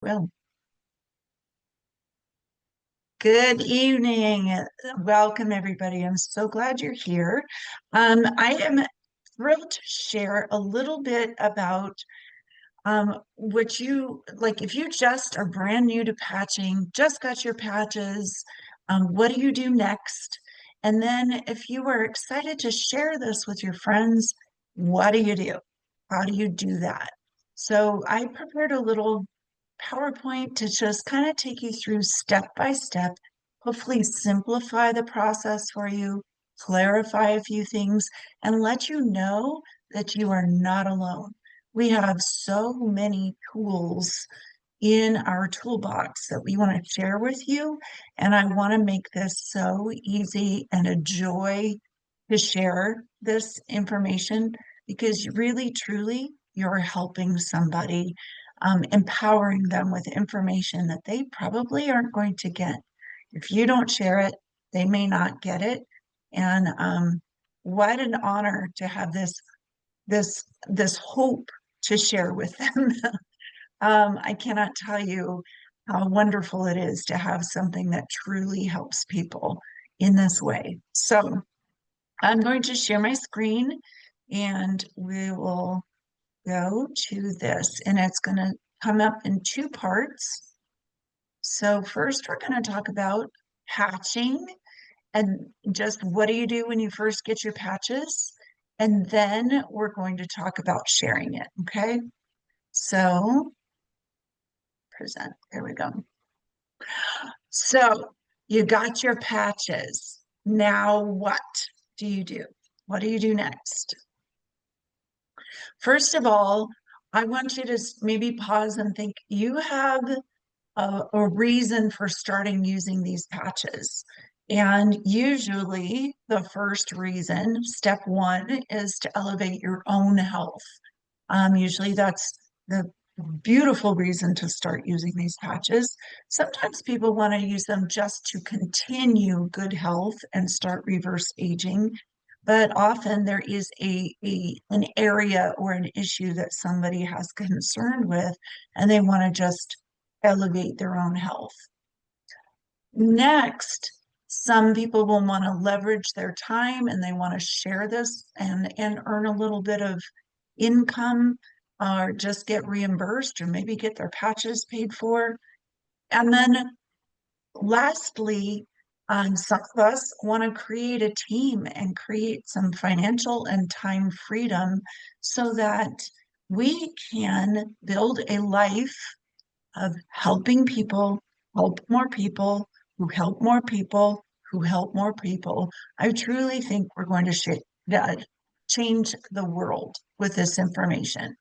will. Good evening. Welcome, everybody. I'm so glad you're here. I am thrilled to share a little bit about what you like. If you just are brand new to patching, just got your patches, what do you do next? And then if you are excited to share this with your friends, what do you do? How do you do that? So I prepared a little PowerPoint to just kind of take you through step by step, hopefully simplify the process for you, clarify a few things, and let you know that you are not alone. We have so many tools in our toolbox that we want to share with you, and I want to make this so easy and a joy to share this information because really, truly, you're helping somebody, empowering them with information that they probably aren't going to get. If you don't share it, they may not get it. And what an honor to have this hope to share with them. I cannot tell you how wonderful it is to have something that truly helps people in this way. So I'm going to share my screen and we will go to this, and it's going to come up in two parts. So first we're going to talk about patching and just what do you do when you first get your patches? And then we're going to talk about sharing it, okay? So present, there we go. So you got your patches. Now what do you do? What do you do next? First of all, I want you to maybe pause and think you have a reason for starting using these patches. And usually the first reason, step one, is to elevate your own health. Usually that's the beautiful reason to start using these patches. Sometimes people want to use them just to continue good health and start reverse aging. But often there is an area or an issue that somebody has concern with, and they want to just elevate their own health. Next, some people will want to leverage their time and they want to share this and earn a little bit of income or just get reimbursed or maybe get their patches paid for. And then lastly, some of us want to create a team and create some financial and time freedom so that we can build a life of helping people, help more people, who help more people, who help more people. I truly think we're going to change the world with this information.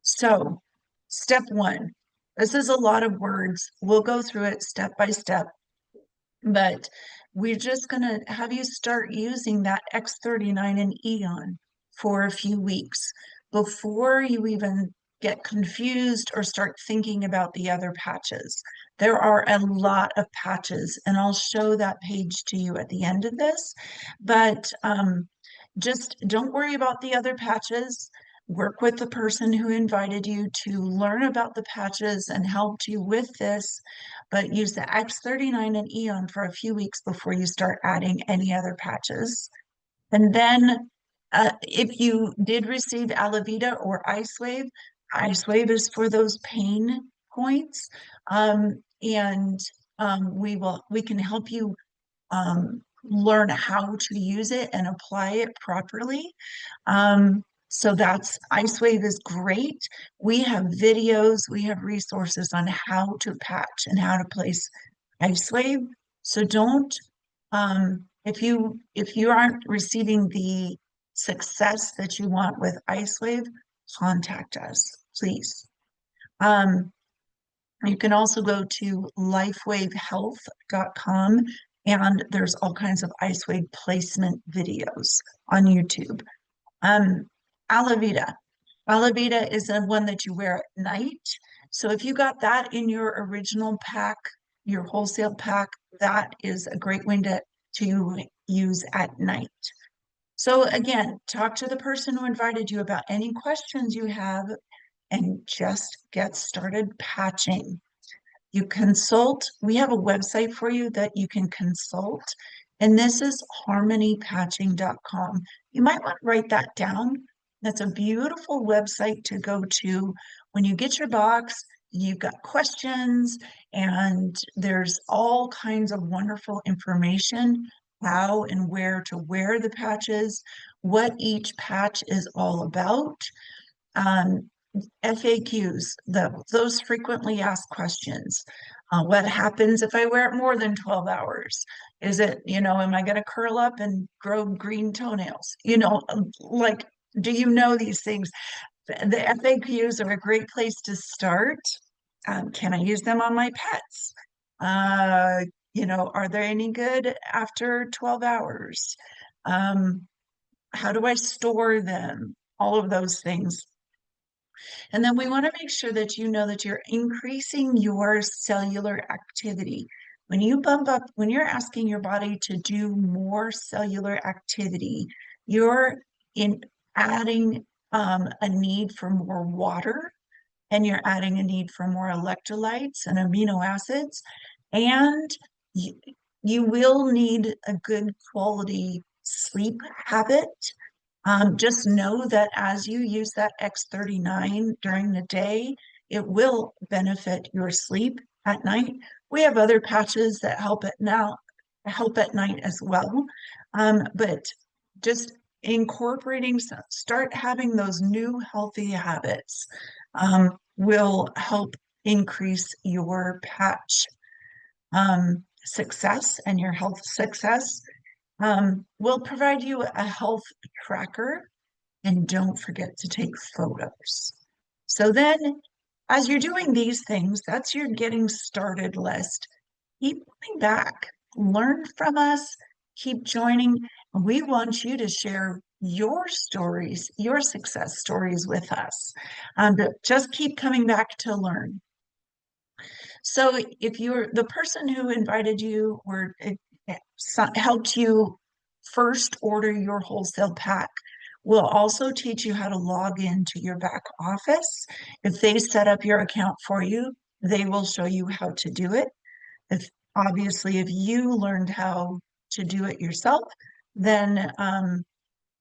So, step one, this is a lot of words. We'll go through it step by step, but we're just going to have you start using that X39 and Eon for a few weeks before you even get confused or start thinking about the other patches. There are a lot of patches, and I'll show that page to you at the end of this, but just don't worry about the other patches. Work with the person who invited you to learn about the patches and helped you with this, but use the X39 and Eon for a few weeks before you start adding any other patches. And then if you did receive Alavida or IceWave, IceWave is for those pain points. And we can help you learn how to use it and apply it properly. So that's IceWave is great. We have videos, we have resources on how to patch and how to place IceWave. So don't if you aren't receiving the success that you want with IceWave, contact us, please. You can also go to lifewavehealth.com and there's all kinds of IceWave placement videos on YouTube. Alavida. Alavida is the one that you wear at night. So if you got that in your original pack, your wholesale pack, that is a great way to use at night. So again, talk to the person who invited you about any questions you have and just get started patching. You consult, we have a website for you that you can consult, and this is harmonypatching.com. You might want to write that down. That's a beautiful website to go to when you get your box. You've got questions, and there's all kinds of wonderful information, how and where to wear the patches, what each patch is all about. Um, FAQs, those frequently asked questions. What happens if I wear it more than 12 hours? Is it, am I going to curl up and grow green toenails? Like, do you know these things? The FAQs are a great place to start. Can I use them on my pets? Uh, are they any good after 12 hours? Um, how do I store them? All of those things. And then we want to make sure that you know that you're increasing your cellular activity. When you're asking your body to do more cellular activity, you're in adding a need for more water, and you're adding a need for more electrolytes and amino acids, and you, you will need a good quality sleep habit. Just know that as you use that X39 during the day, it will benefit your sleep at night. We have other patches that help at night as well. But just incorporating, start having those new healthy habits will help increase your patch success and your health success. We'll provide you a health tracker, and don't forget to take photos. So then, as you're doing these things, that's your getting started list. Keep coming back, learn from us, keep joining. We want you to share your stories, your success stories with us. But just keep coming back to learn. So if you're the person who invited you or helped you first order your wholesale pack, we'll also teach you how to log into your back office. If they set up your account for you, they will show you how to do it. If obviously if you learned how to do it yourself, then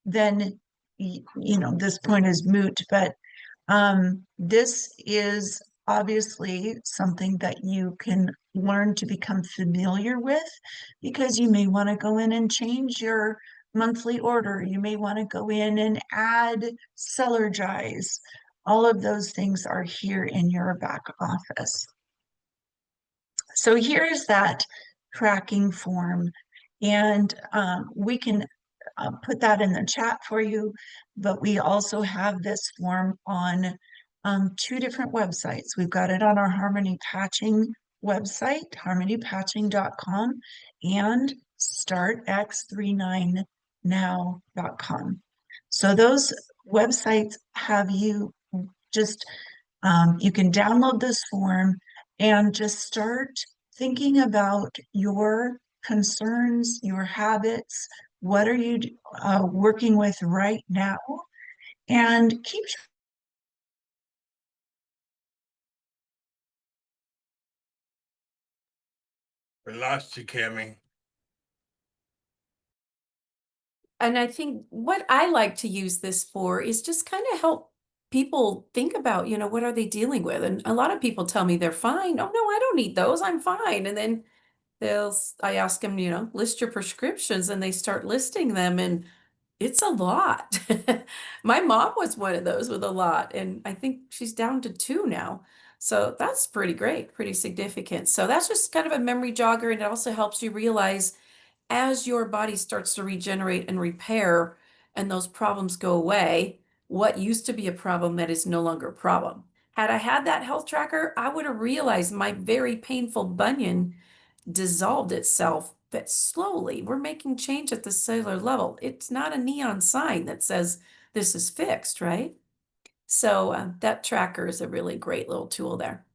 this point is moot. But this is obviously something that you can learn to become familiar with, because you may want to go in and change your monthly order. You may want to go in and add Celergize. All of those things are here in your back office. So here's that tracking form, and we can put that in the chat for you, but we also have this form on two different websites. We've got it on our Harmony Patching website, harmonypatching.com, and startx39now.com. So those websites have you just, you can download this form and just start thinking about your concerns, your habits. What are you working with right now? And keep. We lost you, Kimmy. And I think what I like to use this for is just kind of help people think about, what are they dealing with? And a lot of people tell me they're fine. Oh, no, I don't need those. I'm fine. And then I ask them, list your prescriptions, and they start listing them, and it's a lot. My mom was one of those with a lot, and I think she's down to 2 now. So that's pretty great, pretty significant. So that's just kind of a memory jogger, and it also helps you realize as your body starts to regenerate and repair and those problems go away, what used to be a problem that is no longer a problem. Had I had that health tracker, I would have realized my very painful bunion dissolved itself, but slowly. We're making change at the cellular level. It's not a neon sign that says this is fixed, right? So that tracker is a really great little tool there.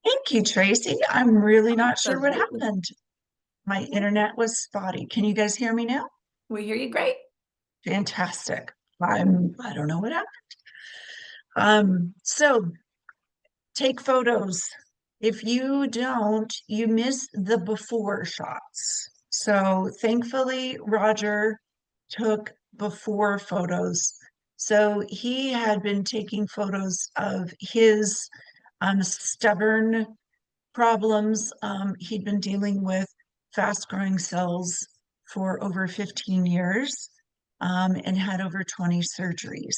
Thank you, Tracy. I'm really not sure what Absolutely. happened. My internet was spotty. Can you guys hear me now? We hear you great. Fantastic. I don't know what happened. So take photos. If you don't, you miss the before shots. So thankfully, Roger took before photos. So he had been taking photos of his stubborn problems. He'd been dealing with fast growing cells for over 15 years and had over 20 surgeries.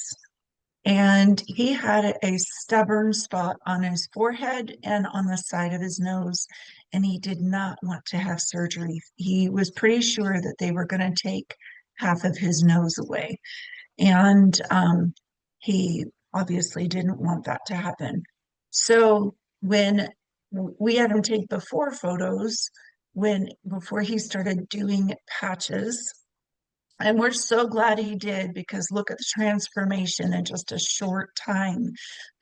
And he had a stubborn spot on his forehead and on the side of his nose, and he did not want to have surgery. He was pretty sure that they were going to take half of his nose away. And he obviously didn't want that to happen. So when we had him take before photos, before he started doing patches, and we're so glad he did, because look at the transformation in just a short time,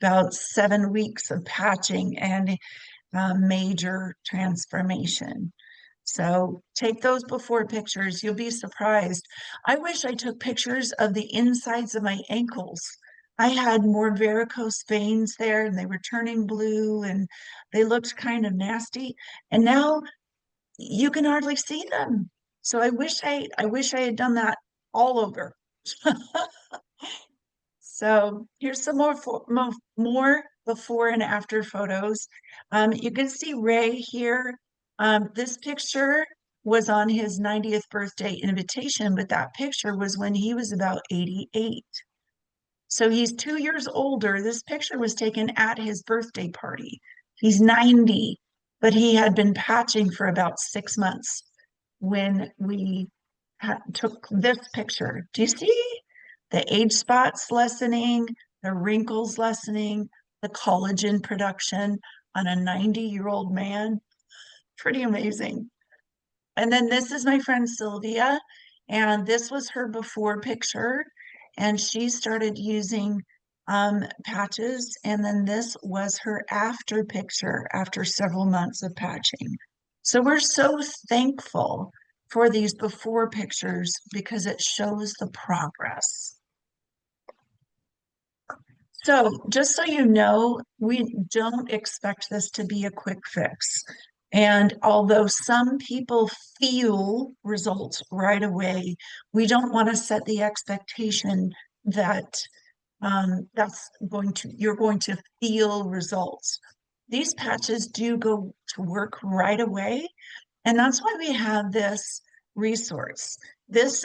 about 7 weeks of patching and major transformation. So take those before pictures. You'll be surprised. I wish I took pictures of the insides of my ankles. I had more varicose veins there and they were turning blue and they looked kind of nasty. And now you can hardly see them. So I wish I had done that all over. So here's some more before and after photos. You can see Ray here. This picture was on his 90th birthday invitation, but that picture was when he was about 88. So he's 2 years older. This picture was taken at his birthday party. He's 90, but he had been patching for about 6 months when we took this picture. Do you see the age spots lessening, the wrinkles lessening, the collagen production on a 90-year-old man? Pretty amazing. And then this is my friend Sylvia, and this was her before picture, and she started using patches, and then this was her after picture after several months of patching. So we're so thankful for these before pictures because it shows the progress. So just so you know, we don't expect this to be a quick fix. And although some people feel results right away, we don't want to set the expectation that you're going to feel results. These patches do go to work right away, and that's why we have this resource. This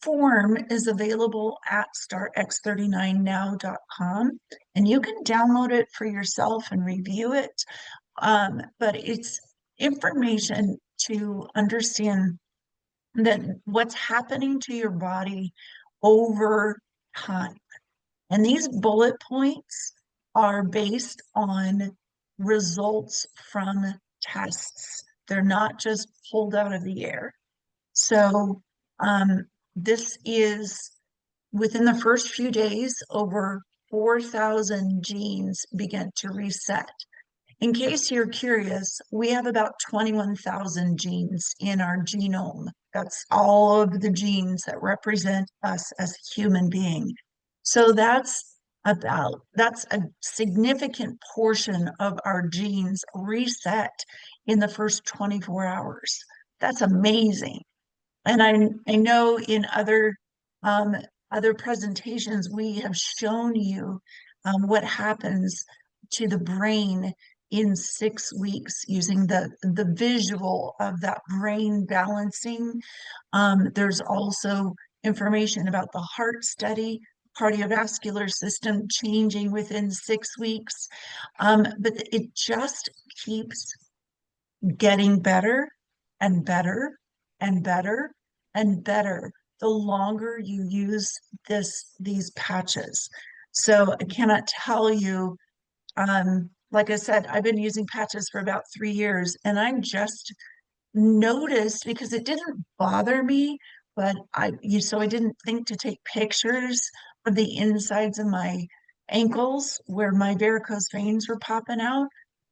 form is available at startx39now.com, and you can download it for yourself and review it. But it's information to understand that what's happening to your body over time. And these bullet points are based on results from tests. They're not just pulled out of the air. So this is within the first few days, over 4,000 genes begin to reset. In case you're curious, we have about 21,000 genes in our genome. That's all of the genes that represent us as a human being. So that's a significant portion of our genes reset in the first 24 hours. That's amazing. And I know in other presentations we have shown you what happens to the brain in 6 weeks using the visual of that brain balancing. There's also information about the heart study, cardiovascular system changing within 6 weeks. But it just keeps getting better and better and better and better the longer you use these patches. So I cannot tell you, like I said, I've been using patches for about 3 years, and I just noticed, because it didn't bother me, but so I didn't think to take pictures of the insides of my ankles where my varicose veins were popping out.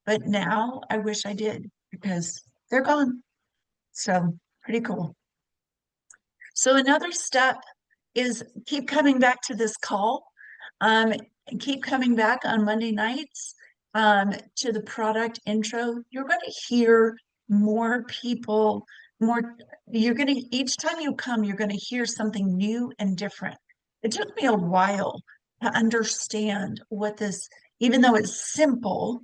But now I wish I did, because they're gone. So pretty cool. So another step is keep coming back to this call. and keep coming back on Monday nights to the product intro. You're going to hear more people, more, you're going to, each time you come, you're going to hear something new and different. It took me a while to understand what this, even though it's simple,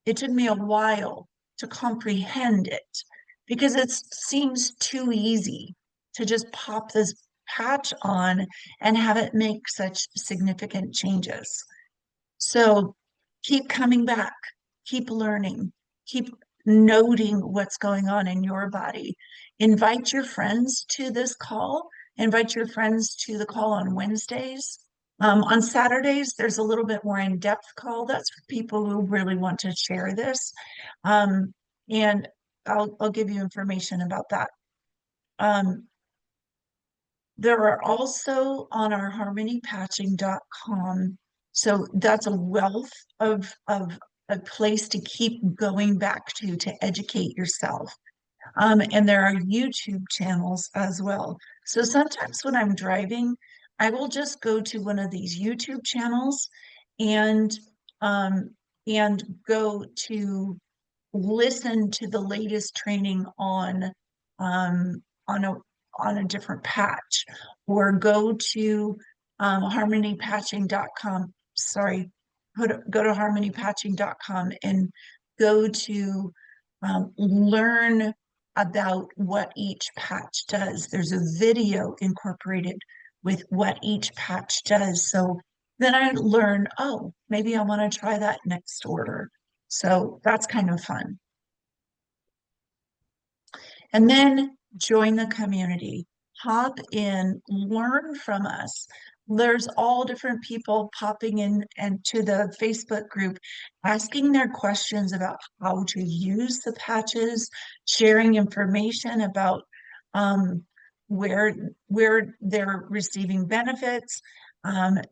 it took me a while to comprehend it because it seems too easy to just pop this patch on and have it make such significant changes. So keep coming back, keep learning, keep noting what's going on in your body. Invite your friends to this call. Invite your friends to the call on Wednesdays. On Saturdays, there's a little bit more in-depth call. That's for people who really want to share this. And I'll give you information about that. There are also on our harmonypatching.com. So that's a wealth of a place to keep going back to educate yourself. And there are YouTube channels as well. So sometimes when I'm driving, I will just go to one of these YouTube channels and go to listen to the latest training um, on a on a different patch, or go to harmonypatching.com. Sorry, go to harmonypatching.com and go to learn about what each patch does. There's a video incorporated with what each patch does. So then I learn, oh, maybe I want to try that next order. So that's kind of fun. And then join the community, hop in, learn from us. There's all different people popping in and to the Facebook group, asking their questions about how to use the patches, sharing information about where they're receiving benefits.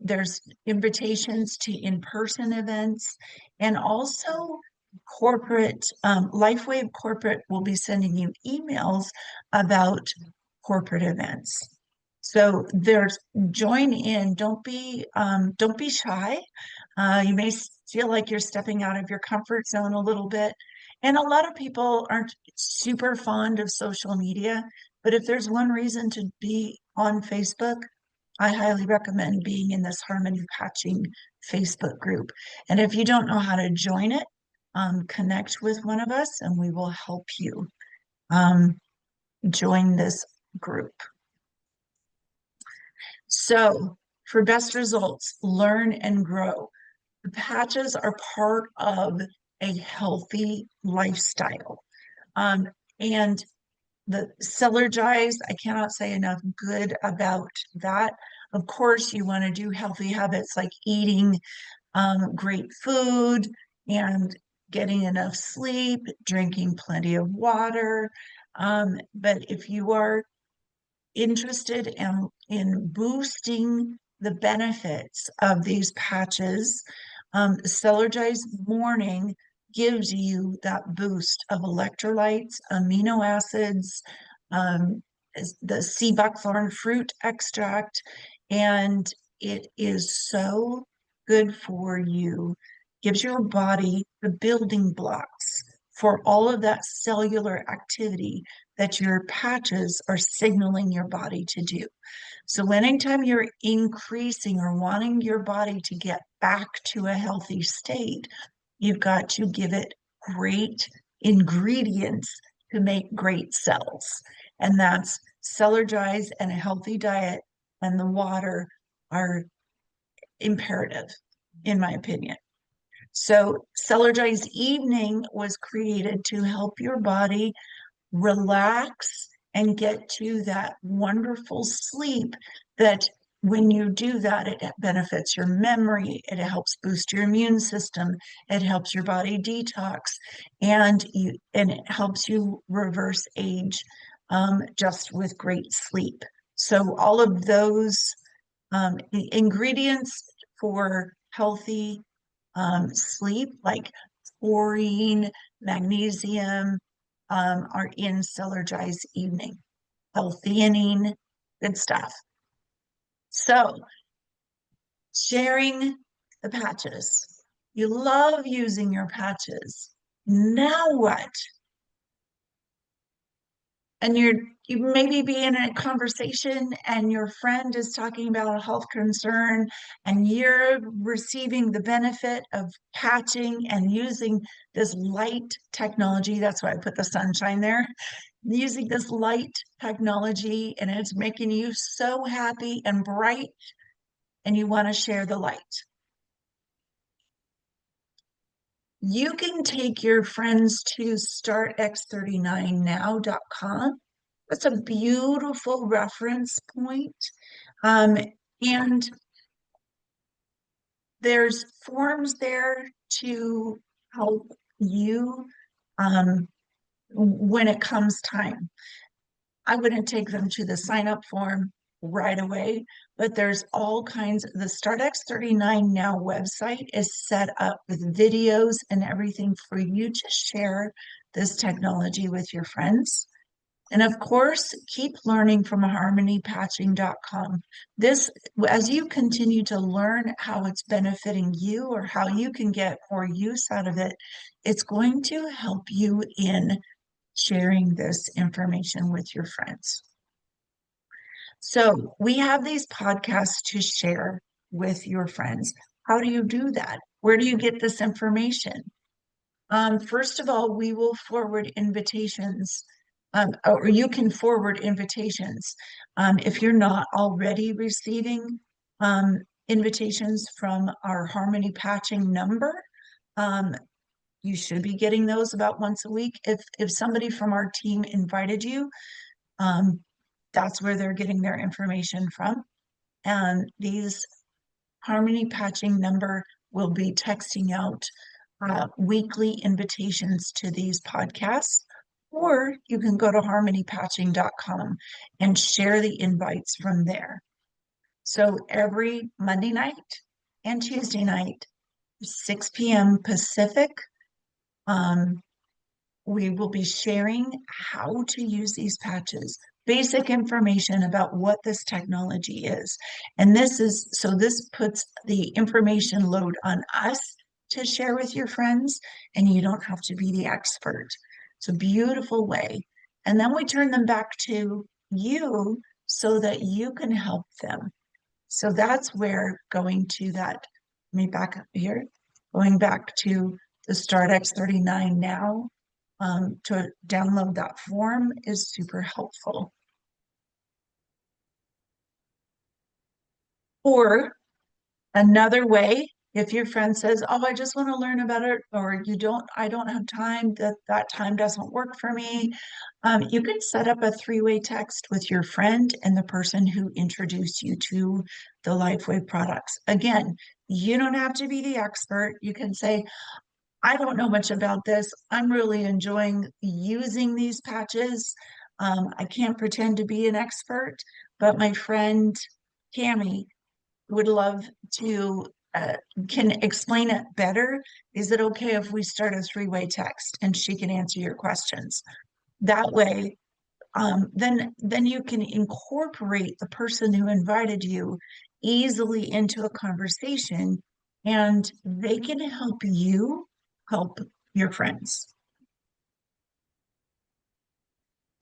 There's invitations to in-person events, and also corporate, LifeWave Corporate will be sending you emails about corporate events. So there's join in. Don't be shy. You may feel like you're stepping out of your comfort zone a little bit. And a lot of people aren't super fond of social media, but if there's one reason to be on Facebook, I highly recommend being in this Harmony Patching Facebook group. And if you don't know how to join it, connect with one of us and we will help you join this group. So for best results, learn and grow. The patches are part of a healthy lifestyle. And the Cellergize, I cannot say enough good about that. Of course, you want to do healthy habits like eating great food and getting enough sleep, drinking plenty of water. But if you are interested in boosting the benefits of these patches, Cellergize Morning gives you that boost of electrolytes, amino acids, the sea buckthorn fruit extract, and it is so good for you. Gives your body the building blocks for all of that cellular activity that your patches are signaling your body to do. So anytime you're increasing or wanting your body to get back to a healthy state, you've got to give it great ingredients to make great cells. And that's Cellergize and a healthy diet, and the water are imperative, in my opinion. So Cellergize Evening was created to help your body relax and get to that wonderful sleep that when you do that, it benefits your memory, it helps boost your immune system, it helps your body detox, and it helps you reverse age just with great sleep. So all of those ingredients for healthy sleep, like taurine, magnesium, are in Cellergize Evening. L-theanine, good stuff. So sharing the patches. You love using your patches. Now what? And you maybe be in a conversation and your friend is talking about a health concern and you're receiving the benefit of patching and using this light technology. That's why I put the sunshine there. Using this light technology and it's making you so happy and bright and you want to share the light. You can take your friends to startx39now.com. That's a beautiful reference point. And there's forms there to help you when it comes time. I wouldn't take them to the sign up form right away, but there's all kinds. The StartX39 Now website is set up with videos and everything for you to share this technology with your friends. And of course, keep learning from harmonypatching.com. This, as you continue to learn how it's benefiting you or how you can get more use out of it, it's going to help you in sharing this information with your friends. So we have these podcasts to share with your friends. How do you do that? Where do you get this information? First of all, we will forward invitations, or you can forward invitations. If you're not already receiving invitations from our Harmony Patching number, you should be getting those about once a week. If somebody from our team invited you, that's where they're getting their information from. And these Harmony Patching number will be texting out weekly invitations to these podcasts, or you can go to harmonypatching.com and share the invites from there. So every Monday night and Tuesday night, 6 p.m. Pacific, we will be sharing how to use these patches, basic information about what this technology is. And this puts the information load on us to share with your friends, and you don't have to be the expert. It's a beautiful way. And then we turn them back to you so that you can help them. So that's where going to that, let me back up here, going back to the StartX39 Now to download that form is super helpful. Or another way, if your friend says, oh, I just want to learn about it, or I don't have time, that time doesn't work for me, you can set up a three-way text with your friend and the person who introduced you to the Lifeway products. Again, you don't have to be the expert. You can say, I don't know much about this. I'm really enjoying using these patches. I can't pretend to be an expert, but my friend Tammy would love to can explain it better. Is it okay if we start a three-way text and she can answer your questions? That way, then you can incorporate the person who invited you easily into a conversation, and they can help you help your friends.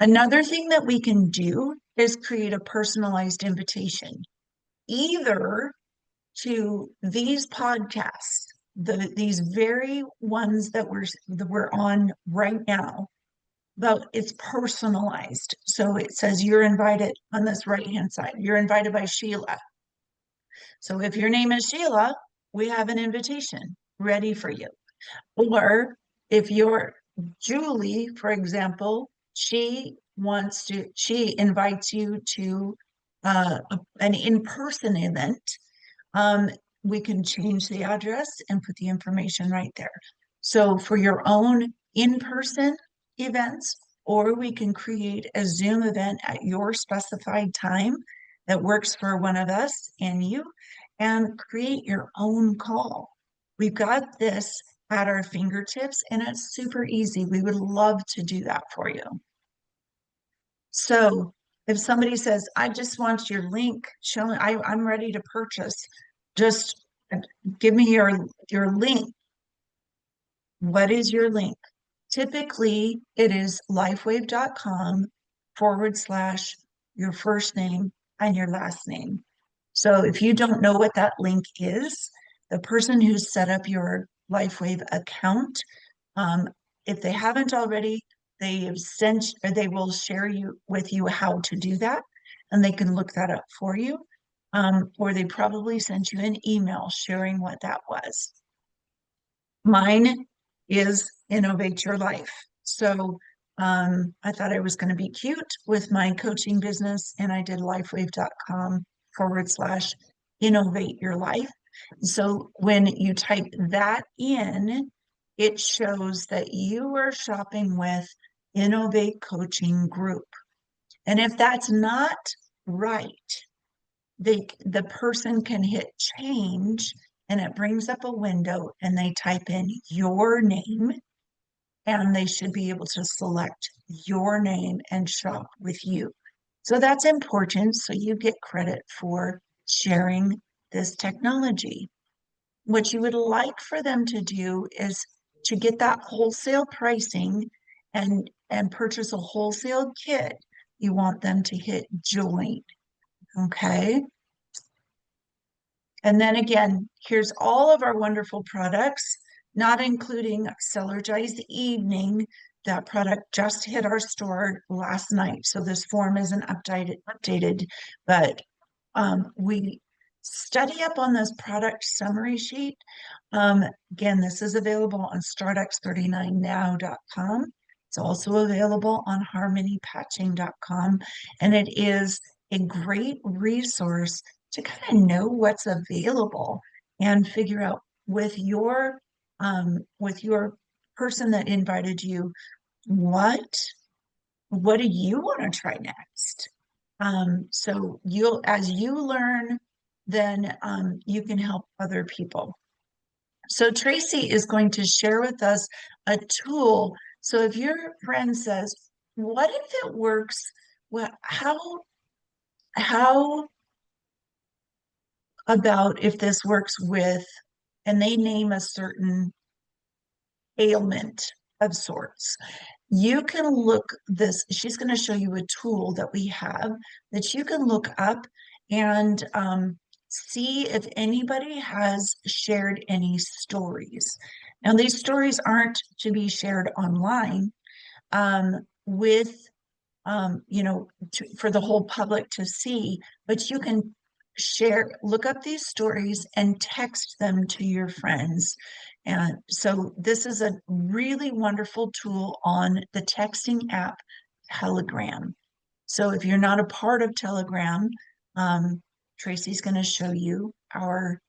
Another thing that we can do is create a personalized invitation, either to these podcasts, these very ones that we're on right now, but it's personalized. So it says you're invited on this right-hand side. You're invited by Sheila. So if your name is Sheila, we have an invitation ready for you. Or if you're Julie, for example, she invites you to an in-person event. We can change the address and put the information right there. So for your own in-person events, or we can create a Zoom event at your specified time that works for one of us and you, and create your own call. We've got this at our fingertips and it's super easy. We would love to do that for you. So if somebody says, I just want your link showing I'm ready to purchase, just give me your link. What is your link? Typically, it is lifewave.com/ your first name and your last name. So if you don't know what that link is, the person who set up your LifeWave account, um, if they haven't already, they have sent or they will share with you how to do that, and they can look that up for you. Or they probably sent you an email sharing what that was. Mine is Innovate Your Life. So I thought I was going to be cute with my coaching business, and I did lifewave.com/ innovate your life. So when you type that in, it shows that you are shopping with Innovate Coaching Group. And if that's not right, the person can hit change and it brings up a window and they type in your name and they should be able to select your name and shop with you. So that's important. So you get credit for sharing this technology. What you would like for them to do is to get that wholesale pricing and purchase a wholesale kit. You want them to hit join. Okay. And then here's all of our wonderful products, not including Cellergize Evening. That product just hit our store last night. So this form isn't updated, but we study up on this product summary sheet. Again, this is available on StartX39now.com. It's also available on harmonypatching.com, and it is a great resource to kind of know what's available and figure out with your person that invited you, what do you want to try next? So as you learn, then you can help other people. So Tracy is going to share with us a tool. So if your friend says, what if it works? Well, how about if this works with, and they name a certain ailment of sorts. You can look this, she's going to show you a tool that we have that you can look up and see if anybody has shared any stories. Now, these stories aren't to be shared online with, for the whole public to see, but you can look up these stories and text them to your friends. And so this is a really wonderful tool on the texting app Telegram. So if you're not a part of Telegram, Tracy's going to show you our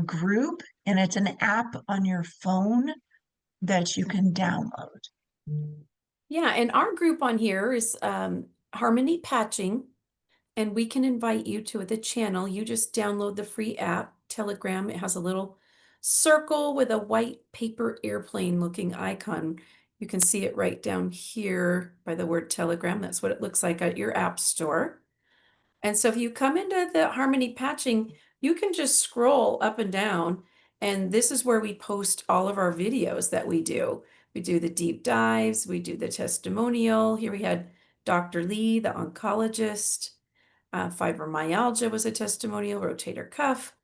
group, and it's an app on your phone that you can download. Yeah, and our group on here is Harmony Patching, and we can invite you to the channel. You just download the free app, Telegram. It has a little circle with a white paper airplane looking icon. You can see it right down here by the word Telegram. That's what it looks like at your app store. And so if you come into the Harmony Patching, you can just scroll up and down, and this is where we post all of our videos that we do. We do the deep dives, we do the testimonial. Here we had Dr. Lee, the oncologist. Fibromyalgia was a testimonial, rotator cuff.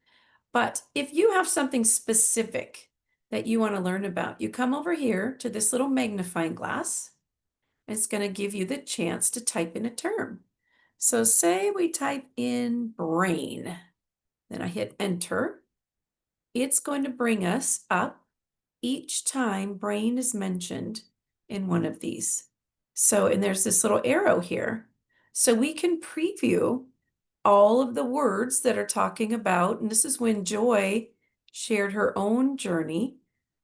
But if you have something specific that you want to learn about, you come over here to this little magnifying glass. It's going to give you the chance to type in a term. So say we type in brain, then I hit enter. It's going to bring us up each time brain is mentioned in one of these. So, and there's this little arrow here. So we can preview all of the words that are talking about, and this is when Joy shared her own journey,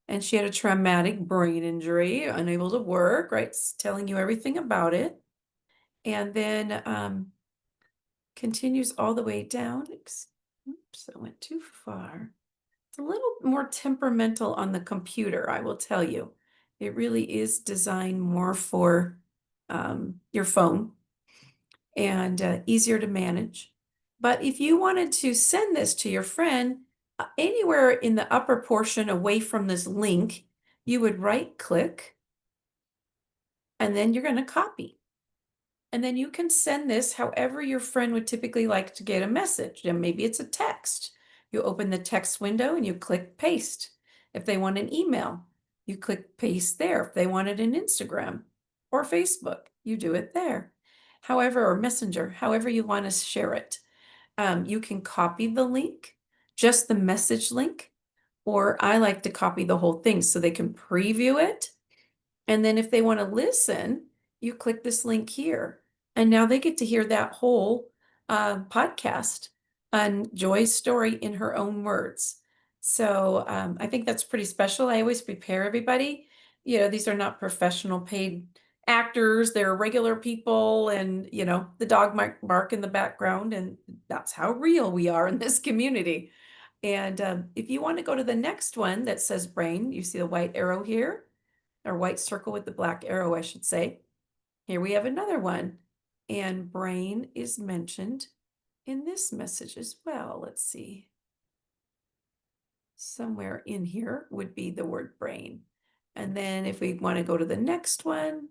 and she had a traumatic brain injury, unable to work, right? It's telling you everything about it. And then continues all the way down. Oops, I went too far. It's a little more temperamental on the computer, I will tell you. It really is designed more for your phone and easier to manage. But if you wanted to send this to your friend, anywhere in the upper portion away from this link, you would right click and then you're going to copy. And then you can send this however your friend would typically like to get a message. And maybe it's a text. You open the text window and you click paste. If they want an email, you click paste there. If they wanted an Instagram or Facebook, you do it there. However, or Messenger, however you want to share it. You can copy the link, just the message link, or I like to copy the whole thing so they can preview it. And then if they want to listen, you click this link here. And now they get to hear that whole podcast on Joy's story in her own words. So I think that's pretty special. I always prepare everybody. You know, these are not professional paid actors. They're regular people, and you know, the dog might bark in the background, and that's how real we are in this community. And if you want to go to the next one that says brain, you see the white arrow here, or white circle with the black arrow, I should say. Here we have another one, and brain is mentioned in this message as well. Let's see. Somewhere in here would be the word brain. And then if we want to go to the next one,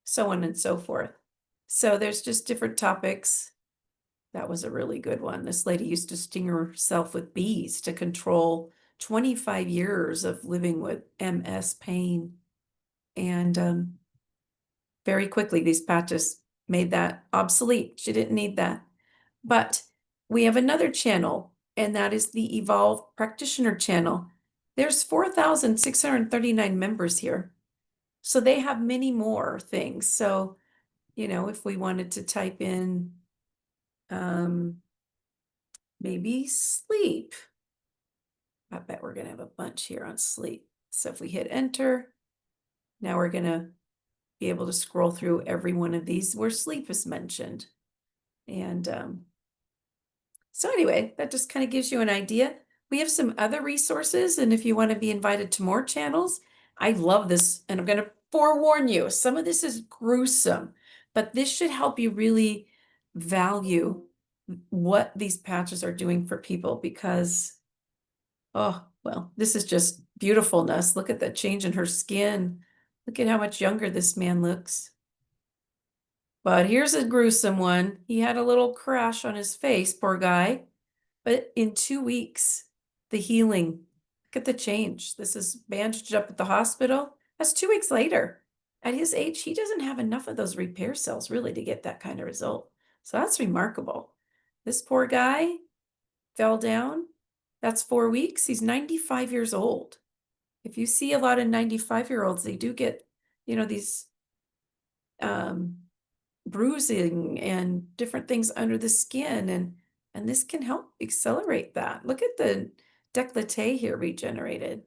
so on and so forth. So there's just different topics. That was a really good one. This lady used to sting herself with bees to control 25 years of living with MS pain. And very quickly, these patches made that obsolete. She didn't need that. But we have another channel, and that is the Evolve Practitioner channel. There's 4,639 members here. So they have many more things. So, you know, if we wanted to type in maybe sleep, I bet we're going to have a bunch here on sleep. So if we hit enter, now we're going to be able to scroll through every one of these where sleep is mentioned. And so anyway, that just kind of gives you an idea. We have some other resources, and if you want to be invited to more channels, I love this, and I'm going to forewarn you, some of this is gruesome, but this should help you really value what these patches are doing for people, because, oh, well, this is just beautifulness. Look at the change in her skin. Look at how much younger this man looks. But here's a gruesome one. He had a little crash on his face, poor guy. But in 2 weeks, the healing, look at the change. This is bandaged up at the hospital. That's 2 weeks later. At his age, he doesn't have enough of those repair cells really to get that kind of result. So that's remarkable. This poor guy fell down. That's 4 weeks. He's 95 years old. If you see a lot of 95-year-olds, they do get, you know, these bruising and different things under the skin, and this can help accelerate that. Look at the décolleté here regenerated.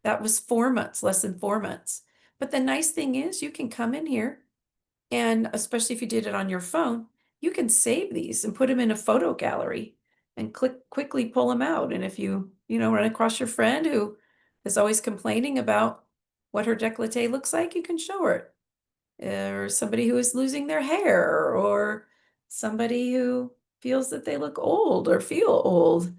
That was 4 months, less than 4 months. But the nice thing is you can come in here, and especially if you did it on your phone, you can save these and put them in a photo gallery and quickly pull them out. And if you run across your friend who is always complaining about what her décolleté looks like, you can show her. Or somebody who is losing their hair, or somebody who feels that they look old or feel old.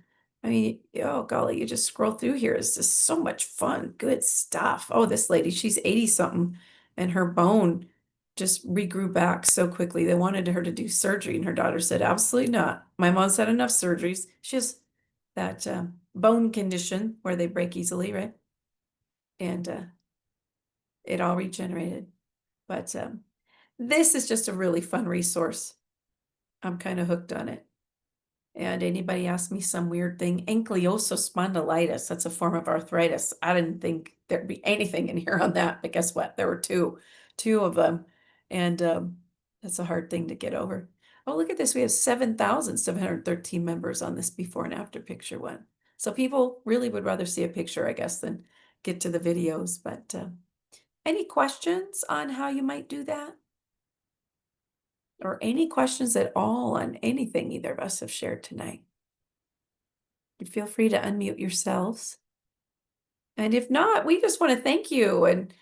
I mean, oh golly, you just scroll through here. It's just so much fun. Good stuff. Oh, this lady, she's 80 something, and her bone just regrew back so quickly. They wanted her to do surgery, and her daughter said, absolutely not. My mom's had enough surgeries. She has that bone condition where they break easily, right? And it all regenerated. But this is just a really fun resource. I'm kind of hooked on it. And anybody ask me some weird thing, ankylosing spondylitis, that's a form of arthritis. I didn't think there'd be anything in here on that, but guess what? There were two of them. And that's a hard thing to get over. Oh, look at this. We have 7,713 members on this before and after picture one. So people really would rather see a picture, I guess, than get to the videos. But any questions on how you might do that? Or any questions at all on anything either of us have shared tonight? Feel free to unmute yourselves. And if not, we just want to thank you and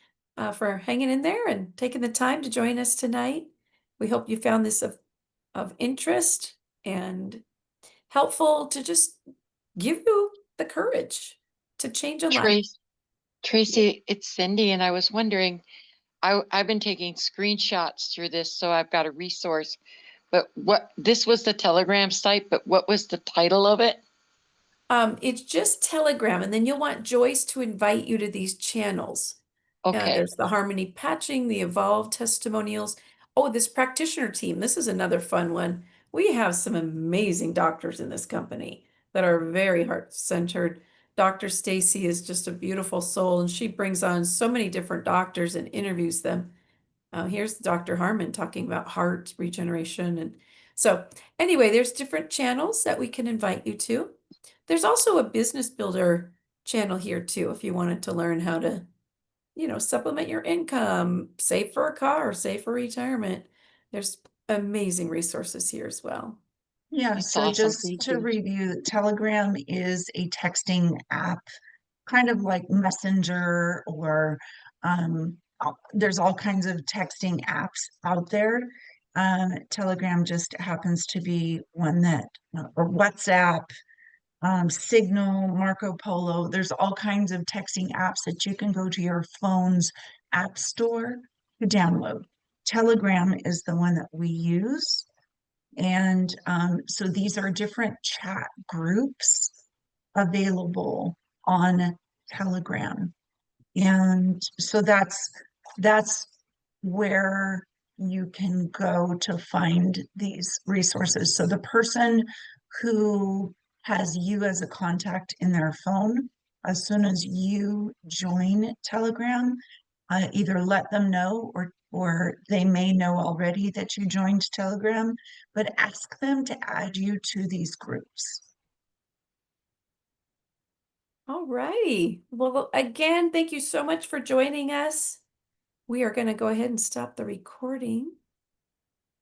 for hanging in there and taking the time to join us tonight. We hope you found this of interest and helpful to just give you the courage to change a life. Tracy, it's Cindy, and I was wondering, I've been taking screenshots through this, so I've got a resource. But this was the Telegram site, but what was the title of it? It's just Telegram, and then you'll want Joyce to invite you to these channels. Okay. There's the Harmony Patching, the Evolve testimonials. Oh, this practitioner team. This is another fun one. We have some amazing doctors in this company that are very heart-centered. Dr. Stacy is just a beautiful soul, and she brings on so many different doctors and interviews them. Here's Dr. Harmon talking about heart regeneration. And so anyway, there's different channels that we can invite you to. There's also a business builder channel here too, if you wanted to learn how to, supplement your income, save for a car, save for retirement. There's amazing resources here as well. Yeah, That's so awesome. just Thank to you. review, Telegram is a texting app, kind of like Messenger or there's all kinds of texting apps out there. Telegram just happens to be one that, or WhatsApp, Signal, Marco Polo. There's all kinds of texting apps that you can go to your phone's app store to download. Telegram is the one that we use. And so these are different chat groups available on Telegram. And so that's where you can go to find these resources. So the person who has you as a contact in their phone, as soon as you join Telegram, either let them know or they may know already that you joined Telegram, but ask them to add you to these groups. All righty. Well, again, thank you so much for joining us. We are going to go ahead and stop the recording.